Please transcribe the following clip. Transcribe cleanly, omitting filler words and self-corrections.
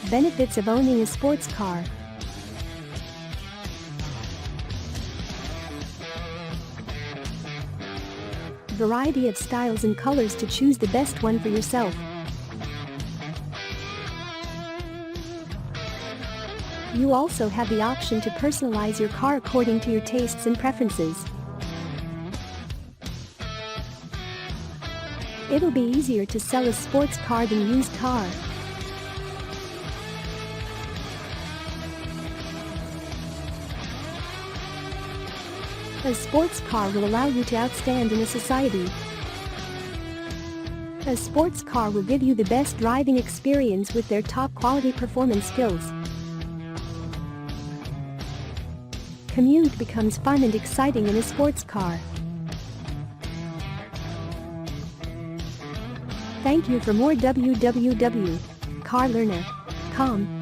Benefits of owning a sports car. Variety of styles and colors to choose the best one for yourself. You also have the option to personalize your car according to your tastes and preferences. It'll be easier to sell a sports car than used car. A sports car will allow you to outstand in a society. A sports car will give you the best driving experience with their top quality performance skills. Commute becomes fun and exciting in a sports car. Thank you for more www.carlearner.com.